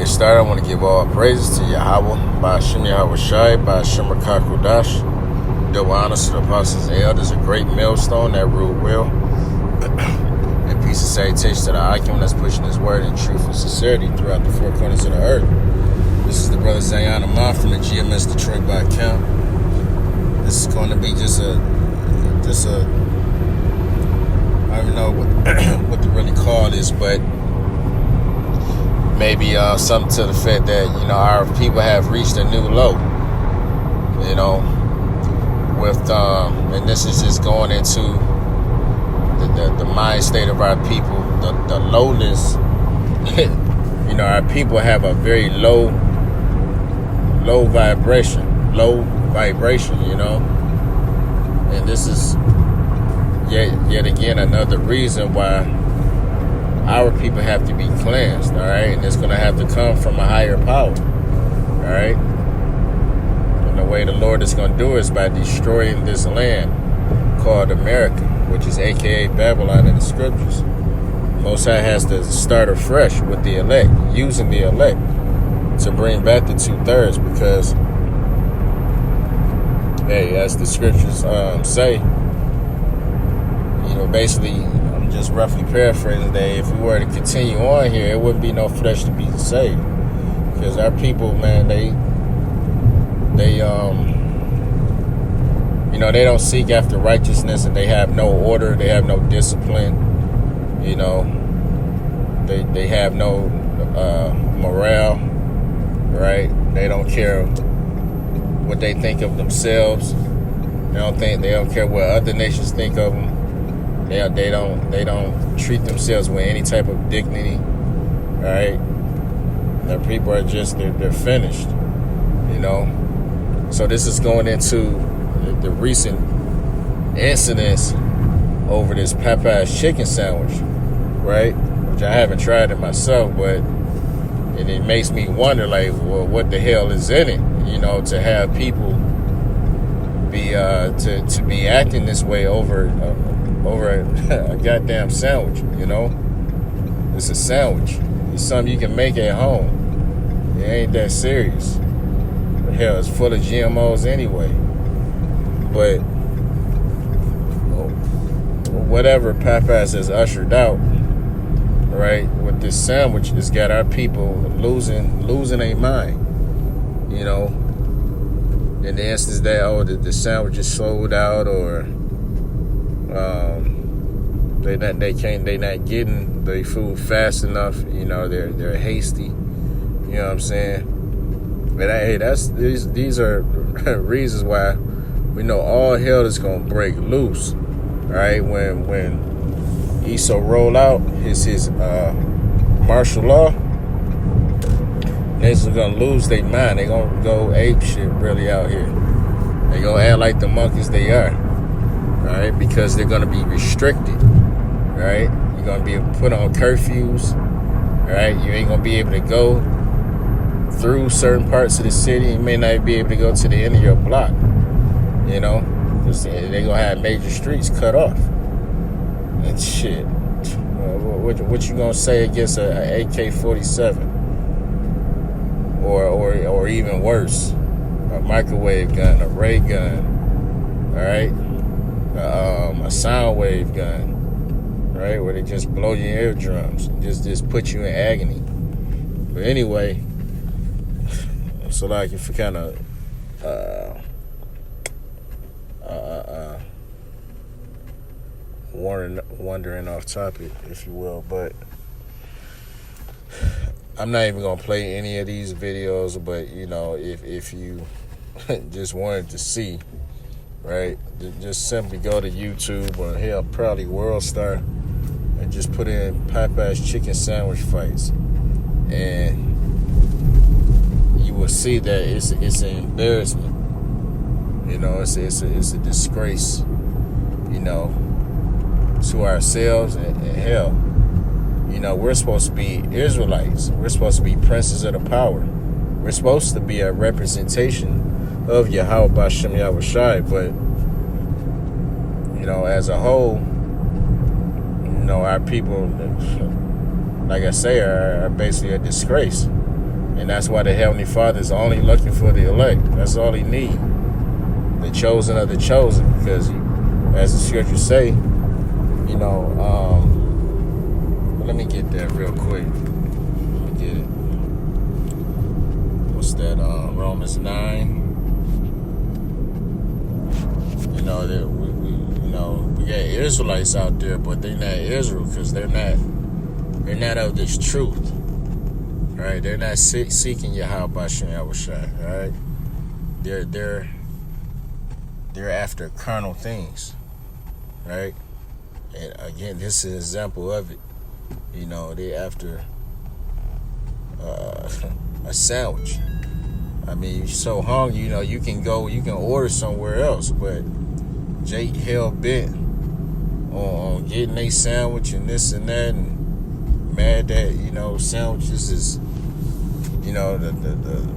get started, I want to give all praises to Yahweh, by Hashem Yahweh Shai, by Hashem Rakakudash. Double honors to the apostles and elders, a great millstone that ruled well. And peace and salutation to the Akim that's pushing his word in truth and sincerity throughout the four corners of the earth. This is the brother Zion Amon from the GMS Detroit by account. This is going to be just a I don't even know what to really call this, but maybe something to the fact that, our people have reached a new low, with, and this is just going into the mind state of our people, the lowness. Our people have a very low vibration, and this is yet again another reason why our people have to be cleansed, all right? And it's going to have to come from a higher power, all right? And the way the Lord is going to do it is by destroying this land called America, which is a.k.a. Babylon in the scriptures. Most High has to start afresh with the elect, using the elect to bring back the 2/3, because, hey, as the scriptures say, basically, I'm just roughly paraphrasing that if we were to continue on here, it wouldn't be no flesh to be saved. Because our people, man, they don't seek after righteousness, and they have no order, they have no discipline, they have no morale, right? They don't care what they think of themselves. They don't care what other nations think of them. They don't treat themselves with any type of dignity, right? Their people are just they're finished, So this is going into the recent incidents over this Popeye's chicken sandwich, right? Which I haven't tried it myself, but it makes me wonder, like, well, what the hell is in it? To have people be to be acting this way over a goddamn sandwich, It's a sandwich. It's something you can make at home. It ain't that serious. But hell, it's full of GMOs anyway. But whatever Popeyes has ushered out, right, with this sandwich, has got our people losing their mind, in the instance that, the sandwich is sold out, or they not getting their food fast enough. They're hasty. You know what I'm saying? But hey, these are reasons why we know all hell is gonna break loose. All right, when ESO roll out his martial law, niggas are gonna lose their mind. They gonna go ape shit really out here. They gonna act like the monkeys they are. All right, because they're going to be restricted, right? You're going to be put on curfews, all right? You ain't going to be able to go through certain parts of the city. You may not be able to go to the end of your block, because they're going to have major streets cut off. And shit, what you going to say against a AK-47 or even worse, a microwave gun, a ray gun, all right? A sound wave gun, right, where they just blow your eardrums, just put you in agony. But anyway, so like, if you kind of wandering off topic, if you will, but I'm not even gonna play any of these videos. But if you just wanted to see, right, just simply go to YouTube, or hell, probably WorldStar, and just put in Popeye's chicken sandwich fights, and you will see that it's an embarrassment. It's a disgrace, to ourselves, and hell, we're supposed to be Israelites. We're supposed to be princes of the power. We're supposed to be a representation of Yahweh B'Shem Yahweh Shai, but as a whole, our people, like I say, are basically a disgrace. And that's why the Heavenly Father is only looking for the elect. That's all he needs. The chosen of the chosen. Because as the scriptures say, you know, let me get that real quick. Let me get it. What's that? Romans 9. You know, that we got Israelites out there, but they're not Israel because they're not of this truth. Right? They're not seeking Yahweh Bashem Yahushai, right? They're after carnal things, right? And again, this is an example of it. You know, they're after a sandwich. I mean, you're so hungry, you know, you can order somewhere else, but Jake hell bent on getting a sandwich and this and that, and mad that, you know, sandwiches is, you know, the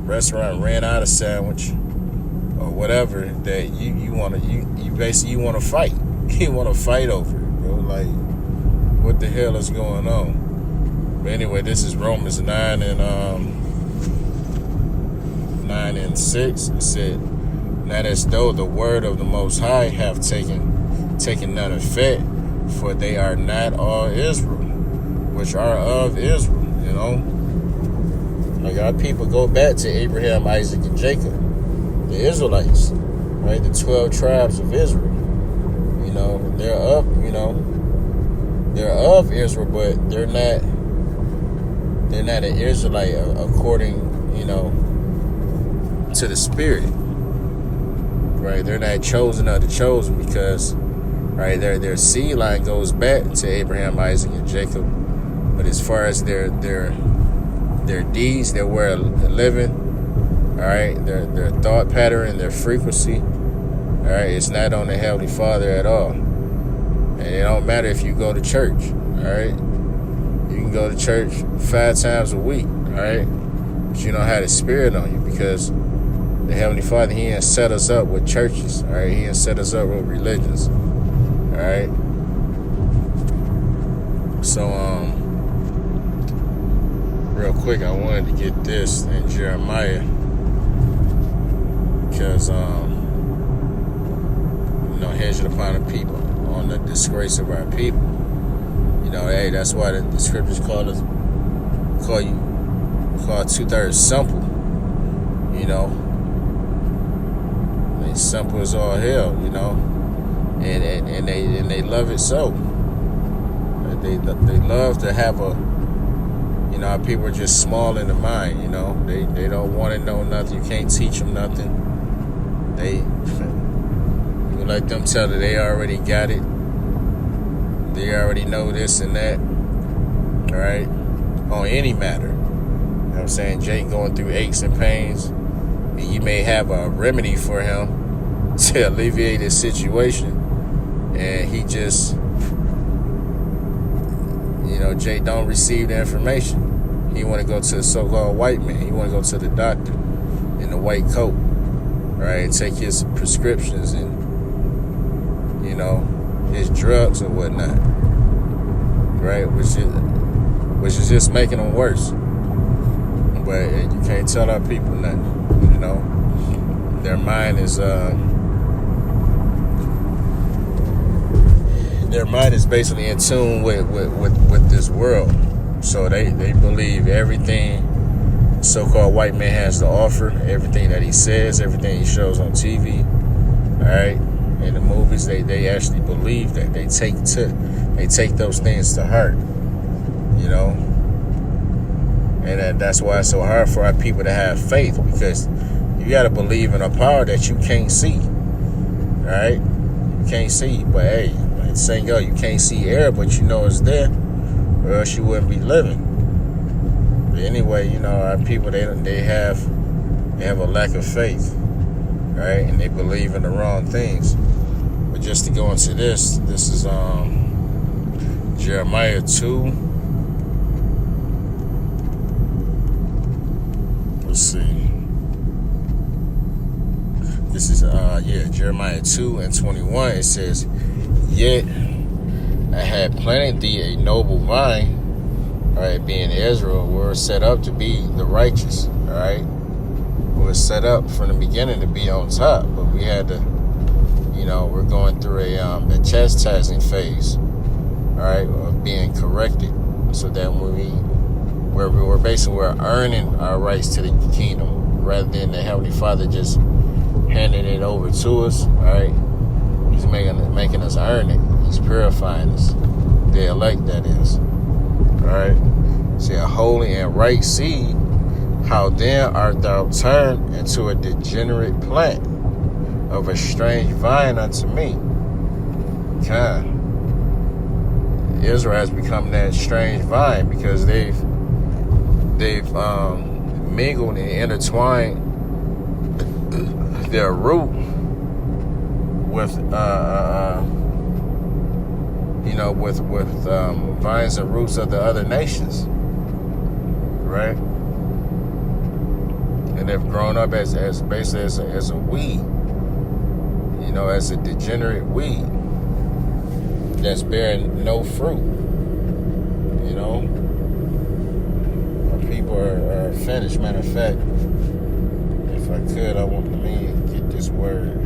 restaurant ran out of sandwich or whatever, that you basically want to fight. You want to fight over it, bro. Like, what the hell is going on? But anyway, this is Romans 9 and 6. It said, not as though the word of the Most High have taken none effect, for they are not all Israel, which are of Israel, you know. Like, our people go back to Abraham, Isaac, and Jacob, the Israelites, right? The 12 tribes of Israel. You know, they're of Israel, but they're not an Israelite according, you know, to the Spirit. Right? They're not chosen of the chosen because, right, their seed line goes back to Abraham, Isaac, and Jacob. But as far as their deeds, their way of living, all right, their thought pattern, their frequency, all right, it's not on the Heavenly Father at all. And it don't matter if you go to church, all right. You can go to church 5 times a week, all right, but you don't have the Spirit on you because the Heavenly Father, He ain't set us up with churches, all right. He ain't set us up with religions, all right. So, real quick, I wanted to get this in Jeremiah because, you know, hedging upon the people on the disgrace of our people. You know, hey, that's why the scriptures call 2/3 simple. You know, they simple as all hell. You know, and they love it so. They love to have a. You know, our people are just small in the mind. You know, they don't want to know nothing. You can't teach them nothing. You let them tell that they already got it. They already know this and that. All right, on any matter. You know what I'm saying? Jake going through aches and pains, and you may have a remedy for him to alleviate his situation, and he just, you know, Jay don't receive the information. He want to go to the so-called white man. He want to go to the doctor in the white coat, right? Take his prescriptions and, you know, his drugs or whatnot, right? Which is just making them worse. But you can't tell our people nothing, you know. Their mind is basically in tune with this world. So they believe everything so-called white man has to offer, everything that he says, everything he shows on TV, all right, in the movies. They actually believe that. They take those things to heart, you know. And that's why it's so hard for our people to have faith, because you got to believe in a power that you can't see, all right? You can't see, but hey, like saying, yo, you can't see air, but you know it's there, or else you wouldn't be living. But anyway, you know, our people, they have a lack of faith, right? And they believe in the wrong things. But just to go into this is Jeremiah 2. Let's see. This is Jeremiah 2:21. It says, "Yet I had planted thee a noble vine," all right, being Israel, were set up to be the righteous, All right, we were set up from the beginning to be on top, but we had to, we're going through a chastising phase. All right, of being corrected, so that we're earning our rights to the kingdom, rather than the Heavenly Father just handing it over to us. All right, He's making us earn it. He's purifying us, the elect, that is. All right, see, a holy and right seed. How then art thou turned into a degenerate plant of a strange vine unto me? God, Israel has become that strange vine because they've mingled and intertwined their root with with vines and roots of the other nations, right? And they've grown up as basically as a weed, as a degenerate weed that's bearing no fruit. Our people are finished. Matter of fact, if I could, let me get this word,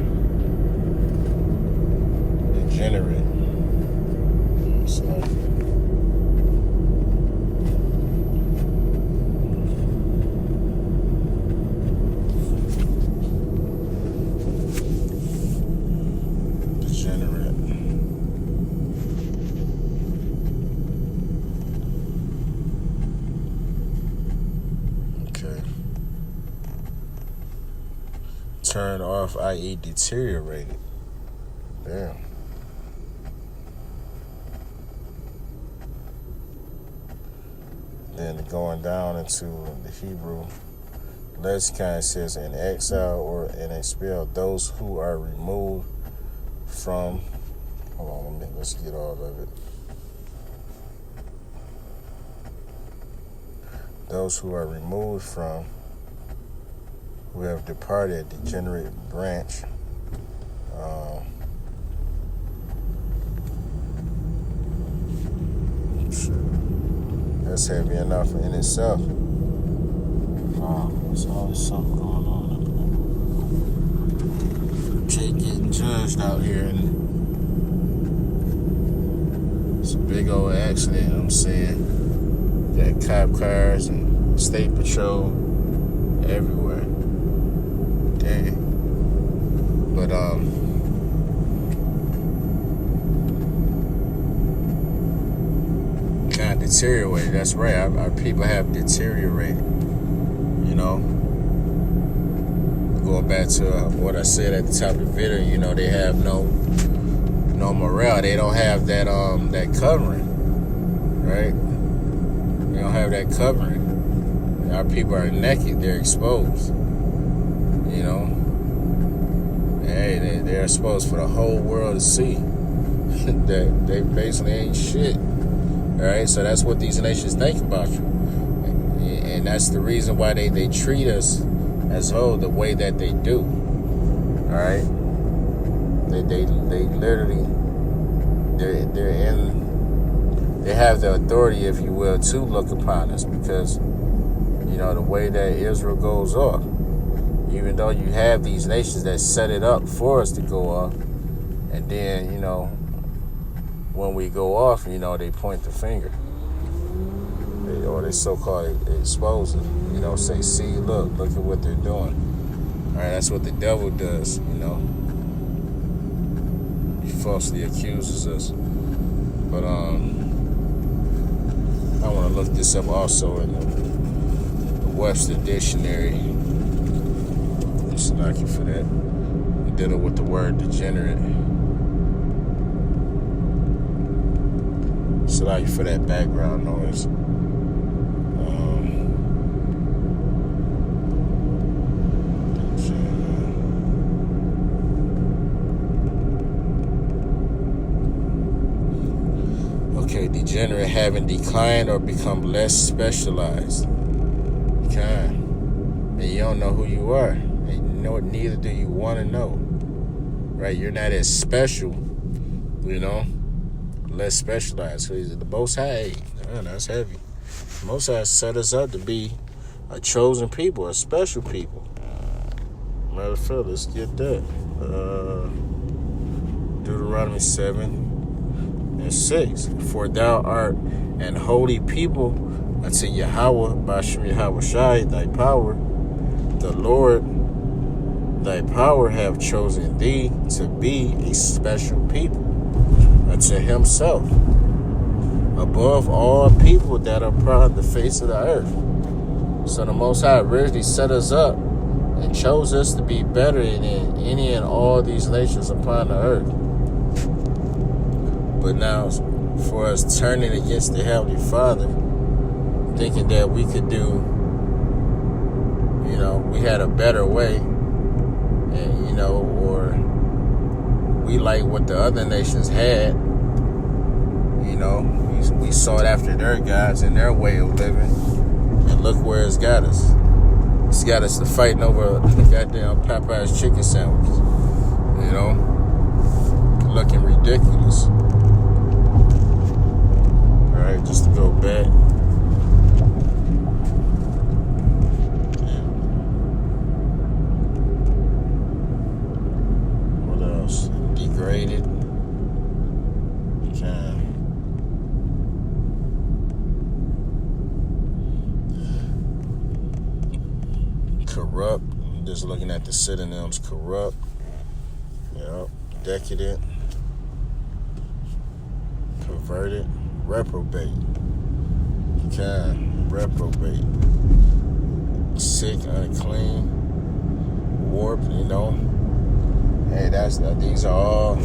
degenerate. So, turn off, i.e. deteriorated. Damn. Then going down into the Hebrew lexicon, says in exile or in expel, those who are removed from. Hold on, let's get all of it. Those who are removed from, who have departed, a degenerate branch. That's heavy enough in itself. There's always something going on up there. Jake getting judged out here, and it's a big old accident. I'm saying, got cop cars and state patrol everywhere. Dang. But kind of deteriorated. That's right. Our people have deteriorated. Going back to what I said at the top of the video. They have no morale. They don't have that covering, right? They don't have that covering. Our people are naked. They're exposed. Hey, they're exposed for the whole world to see. That they basically ain't shit. All right, so that's what these nations think about you, and that's the reason why they treat us as whole the way that they do. All right, they literally they have the authority, if you will, to look upon us, because the way that Israel goes off. Even though you have these nations that set it up for us to go off, and then, when we go off, they point the finger. Or they so-called expose us. Say, see, look at what they're doing. All right, that's what the devil does, He falsely accuses us. But I want to look this up also in the Webster Dictionary. Thank you for that. Dealing with the word degenerate. So thank you for that background noise. Okay, degenerate, having declined or become less specialized. Okay. And you don't know who you are. Neither do you want to know, right? You're not as special, less specialized. So the Most High, that's heavy. The Most High set us up to be a chosen people, a special people. Matter of fact, let's get that. Deuteronomy 7:6. For thou art an holy people unto Yahweh, Bashem Yahweh Shai, thy power. The Lord, thy power, have chosen thee to be a special people unto himself, above all people that are upon the face of the earth. So the Most High originally set us up and chose us to be better than any and all these nations upon the earth. But now, for us turning against the Heavenly Father, thinking that we could do, we had a better way, and, or we like what the other nations had, we sought after their gods and their way of living, and look where it's got us. It's got us to fighting over the goddamn Popeye's chicken sandwich, looking ridiculous. All right, just to go back. What else? Degraded. Corrupt. Just looking at the synonyms: corrupt, decadent, perverted, reprobate, reprobate, sick, unclean, warped. Hey, these are all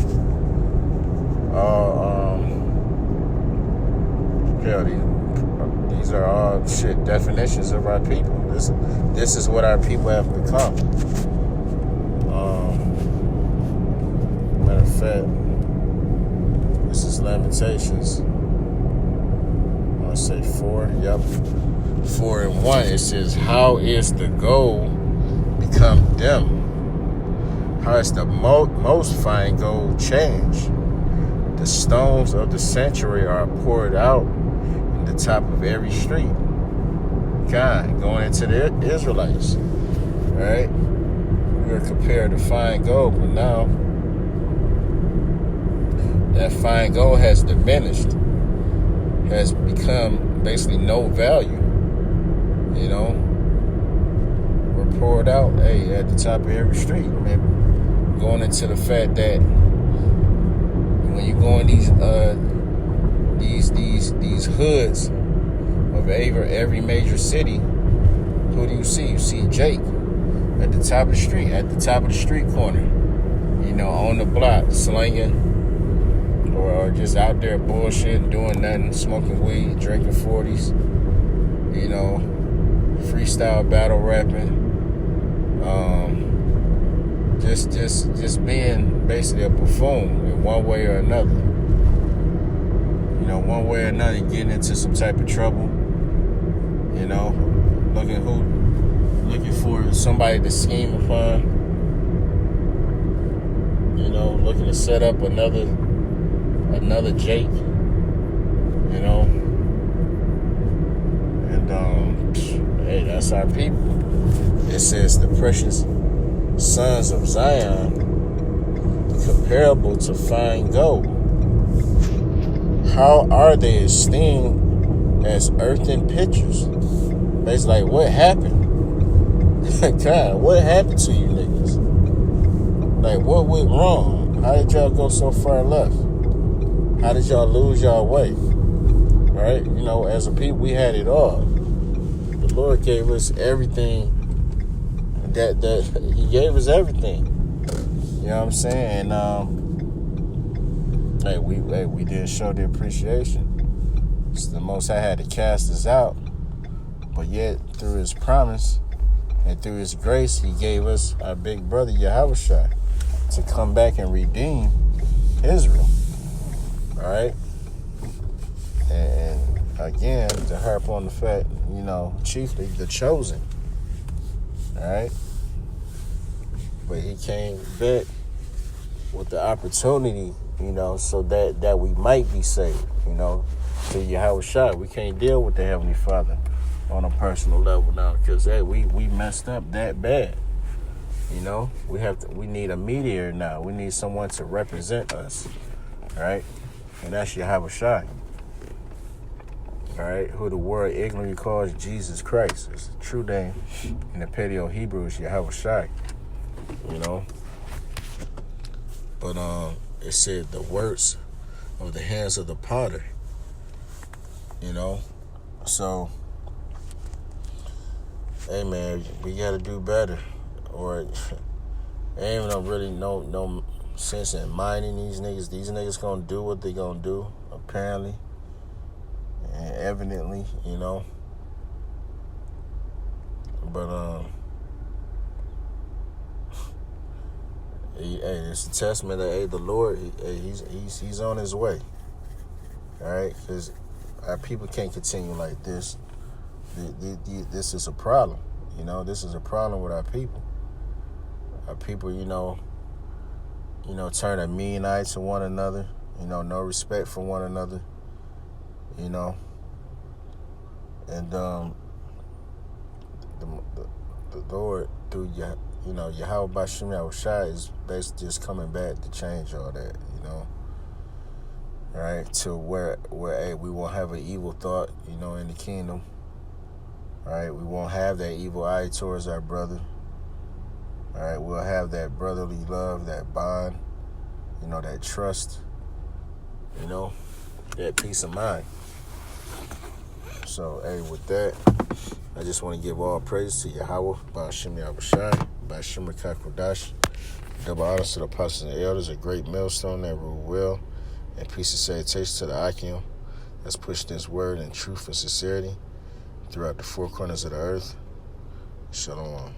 these are all definitions of our people. This is what our people have become. Matter of fact, this is Lamentations. I want to say 4. Yep. 4:1. It says, how is the gold become dim? How is the most fine gold changed? The stones of the sanctuary are poured out in the top of every street. God, going into the Israelites, right? We were compared to fine gold, but now that fine gold has diminished, has become basically no value. We're poured out, at the top of every street. Going into the fact that when you go in these hoods of every major city, who do you see? You see Jake at the top of the street, corner, on the block, slinging, or just out there bullshitting, doing nothing, smoking weed, drinking 40s, freestyle battle rapping, just being basically a buffoon in one way or another. One way or another, getting into some type of trouble. Looking for somebody to scheme upon. Looking to set up another Jake. And hey, that's our people. It says the precious sons of Zion, comparable to fine gold. How are they esteemed as earthen pitchers? Basically, like, what happened? God, what happened to you niggas? Like, what went wrong? How did y'all go so far left? How did y'all lose y'all way? Right? As a people, we had it all. The Lord gave us everything. That He gave us everything. You know what I'm saying? And we did show the appreciation. So the Most High had to cast us out, but yet through His promise and through His grace, He gave us our big brother Yahushua to come back and redeem Israel. All right, and again to harp on the fact, chiefly the chosen. All right, but He came back with the opportunity, so that we might be saved, through Yahushua. We can't deal with the Heavenly Father on a personal level now, because hey, we messed up that bad. You know, we need a mediator now. We need someone to represent us, right? And that's Yahweh Shai. All right, who the world ignorantly calls Jesus Christ. It's a true name in the Paleo Hebrew is Yahweh Shai. You know, but it said the works of the hands of the potter. You know, so hey man, we gotta do better, or ain't no really no sense in minding these niggas. These niggas gonna do what they gonna do, apparently. And evidently, you know. But hey, it's a testament that hey, the Lord, he's on his way. All right, because our people can't continue like this. This is a problem. You know, this is a problem with our people. Our people, you know, turn a mean eye to one another. You know, no respect for one another. You know, and the Lord through Yahweh Bashem Yahushai is basically just coming back to change all that. You know, right, to where hey, we won't have an evil thought. You know, in the kingdom. Right, we won't have that evil eye towards our brother. All right, we'll have that brotherly love, that bond. You know, that trust. You know, that peace of mind. So, hey, with that, I just want to give all praise to Yahweh, Ba'ashem Yahushai, Ba'ashem Rekakodash. Double honors to the apostles and the elders, a great millstone that rule well, and peace and salutation to the Akim that's pushed this word in truth and sincerity throughout the four corners of the earth. Shalom.